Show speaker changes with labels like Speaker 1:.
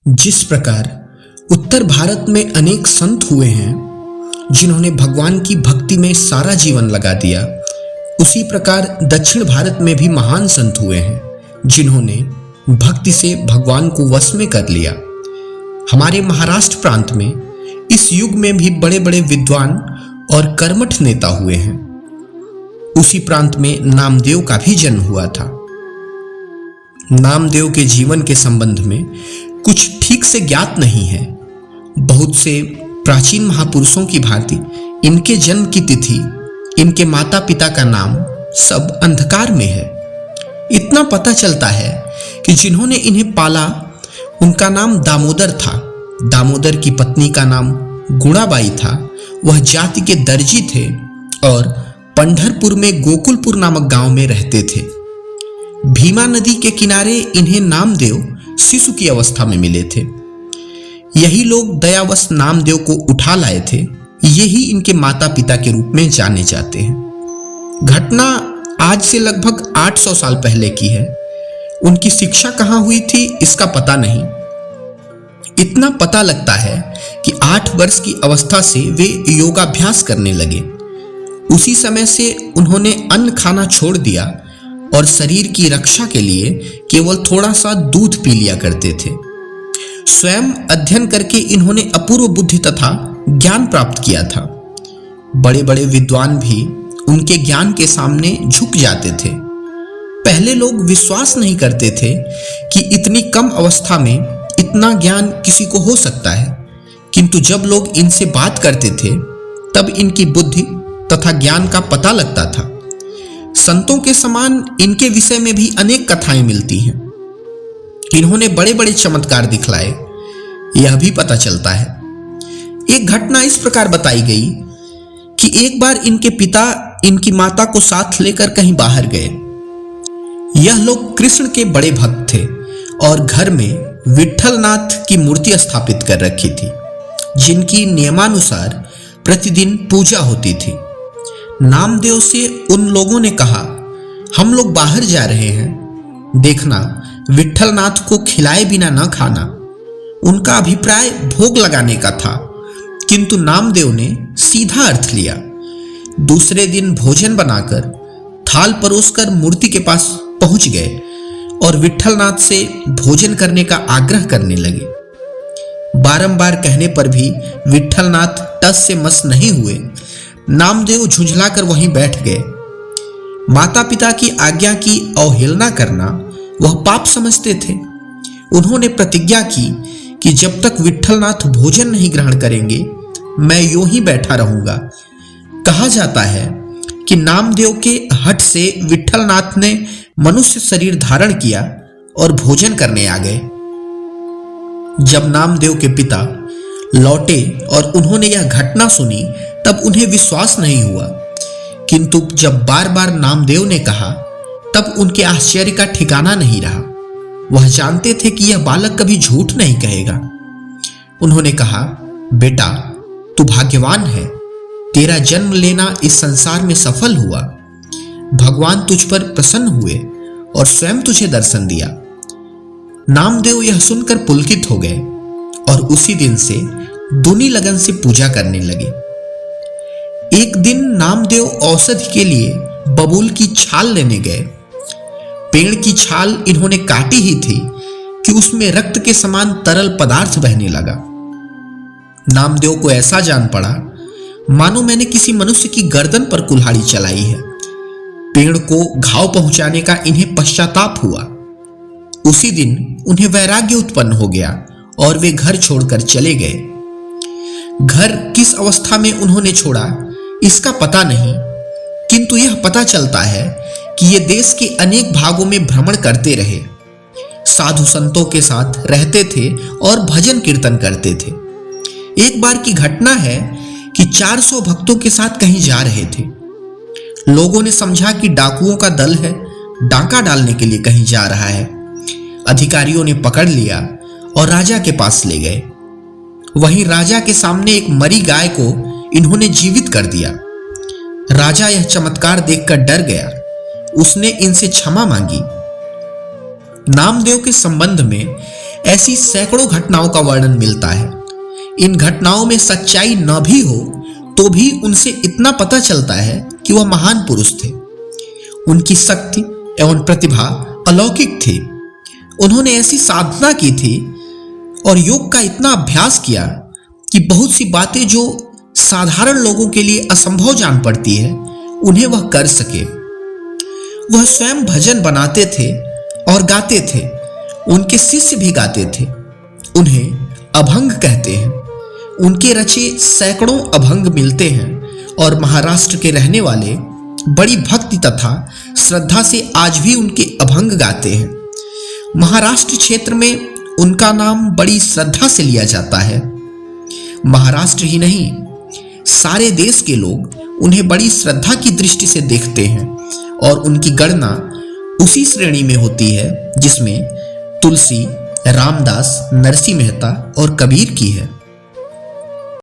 Speaker 1: जिस प्रकार उत्तर भारत में अनेक संत हुए हैं जिन्होंने भगवान की भक्ति में सारा जीवन लगा दिया, उसी प्रकार दक्षिण भारत में भी महान संत हुए हैं जिन्होंने भक्ति से भगवान को वश में कर लिया। हमारे महाराष्ट्र प्रांत में इस युग में भी बड़े बड़े विद्वान और कर्मठ नेता हुए हैं। उसी प्रांत में नामदेव का भी जन्म हुआ था। नामदेव के जीवन के संबंध में कुछ ठीक से ज्ञात नहीं है। बहुत से प्राचीन महापुरुषों की भांति इनके जन्म की तिथि, इनके माता पिता का नाम सब अंधकार में है। इतना पता चलता है कि जिन्होंने इन्हें पाला उनका नाम दामोदर था। दामोदर की पत्नी का नाम गुणाबाई था। वह जाति के दर्जी थे और पंढरपुर में गोकुलपुर नामक गांव में रहते थे। भीमा नदी के किनारे इन्हें नामदेव शिशु की अवस्था में मिले थे। यही लोग दयावश नामदेव को उठा लाए थे। यही इनके माता पिता के रूप में जाने जाते हैं। घटना आज से लगभग 800 साल पहले की है। उनकी शिक्षा कहाँ हुई थी इसका पता नहीं। इतना पता लगता है कि 8 वर्ष की अवस्था से वे योगाभ्यास करने लगे। उसी समय से उन्होंने अन्न खाना छोड़ दिया और शरीर की रक्षा के लिए केवल थोड़ा सा दूध पी लिया करते थे। स्वयं अध्ययन करके इन्होंने अपूर्व बुद्धि तथा ज्ञान प्राप्त किया था। बड़े बड़े विद्वान भी उनके ज्ञान के सामने झुक जाते थे। पहले लोग विश्वास नहीं करते थे कि इतनी कम अवस्था में इतना ज्ञान किसी को हो सकता है, किंतु जब लोग इनसे बात करते थे तब इनकी बुद्धि तथा ज्ञान का पता लगता था। संतों के समान इनके विषय में भी अनेक कथाएं मिलती हैं। इन्होंने बड़े बड़े चमत्कार दिखलाए, यह भी पता चलता है। एक घटना इस प्रकार बताई गई कि एक बार इनके पिता इनकी माता को साथ लेकर कहीं बाहर गए। यह लोग कृष्ण के बड़े भक्त थे और घर में विट्ठलनाथ की मूर्ति स्थापित कर रखी थी, जिनकी नियमानुसार प्रतिदिन पूजा होती थी। नामदेव से उन लोगों ने कहा, हम लोग बाहर जा रहे हैं, देखना विट्ठलनाथ को खिलाए बिना न खाना। उनका अभिप्राय भोग लगाने का था, किंतु नामदेव ने सीधा अर्थ लिया। दूसरे दिन भोजन बनाकर थाल परोसकर मूर्ति के पास पहुंच गए और विट्ठलनाथ से भोजन करने का आग्रह करने लगे। बारंबार कहने पर भी विट्ठलनाथ टस से मस नहीं हुए। नामदेव झुंझलाकर वहीं बैठ गए। माता पिता की आज्ञा की अवहेलना करना वह पाप समझते थे। उन्होंने प्रतिज्ञा की कि जब तक विट्ठलनाथ भोजन नहीं ग्रहण करेंगे मैं यूं ही बैठा रहूंगा। कहा जाता है कि नामदेव के हठ से विट्ठलनाथ ने मनुष्य शरीर धारण किया और भोजन करने आ गए। जब नामदेव के पिता लौटे और उन्होंने यह घटना सुनी तब उन्हें विश्वास नहीं हुआ, किंतु जब बार बार नामदेव ने कहा तब उनके आश्चर्य का ठिकाना नहीं रहा। वह जानते थे कि यह बालक कभी झूठ नहीं कहेगा। उन्होंने कहा, बेटा तू भाग्यवान है, तेरा जन्म लेना इस संसार में सफल हुआ। भगवान तुझ पर प्रसन्न हुए और स्वयं तुझे दर्शन दिया। नामदेव यह सुनकर पुलकित हो गए और उसी दिन से दूनी लगन से पूजा करने लगे। एक दिन नामदेव औषधि के लिए बबूल की छाल लेने गए। पेड़ की छाल इन्होंने काटी ही थी कि उसमें रक्त के समान तरल पदार्थ बहने लगा। नामदेव को ऐसा जान पड़ा मानो मैंने किसी मनुष्य की गर्दन पर कुल्हाड़ी चलाई है। पेड़ को घाव पहुंचाने का इन्हें पश्चाताप हुआ। उसी दिन उन्हें वैराग्य उत्पन्न हो गया और वे घर छोड़कर चले गए। घर किस अवस्था में उन्होंने छोड़ा इसका पता नहीं, किंतु यह पता चलता है कि ये देश के अनेक भागों में भ्रमण करते रहे, साधु संतों के साथ रहते थे और भजन कीर्तन करते थे। एक बार की घटना है कि 400 भक्तों के साथ कहीं जा रहे थे। लोगों ने समझा कि डाकुओं का दल है, डाका डालने के लिए कहीं जा रहा है। अधिकारियों ने पकड़ लिया और राजा के पास ले गए। वहीं राजा के सामने एक मरी गाय को इन्होंने जीवित कर दिया। राजा यह चमत्कार देखकर डर गया। उसने इनसे क्षमा मांगी। नामदेव के संबंध में ऐसी सैकड़ों घटनाओं का वर्णन मिलता है। इन घटनाओं में सच्चाई न भी हो तो भी उनसे इतना पता चलता है कि वह महान पुरुष थे। उनकी शक्ति एवं प्रतिभा अलौकिक थी। उन्होंने ऐसी साधना की थी और योग का इतना अभ्यास किया कि बहुत सी बातें जो साधारण लोगों के लिए असंभव जान पड़ती है उन्हें वह कर सके। वह स्वयं भजन बनाते थे और गाते थे। उनके शिष्य भी गाते थे। उन्हें अभंग कहते हैं। उनके रचे सैकड़ों अभंग मिलते हैं और महाराष्ट्र के रहने वाले बड़ी भक्ति तथा श्रद्धा से आज भी उनके अभंग गाते हैं। महाराष्ट्र क्षेत्र में उनका नाम बड़ी श्रद्धा से लिया जाता है। महाराष्ट्र ही नहीं, सारे देश के लोग उन्हें बड़ी श्रद्धा की दृष्टि से देखते हैं और उनकी गणना उसी श्रेणी में होती है जिसमें तुलसी, रामदास, नरसिंह मेहता और कबीर की है।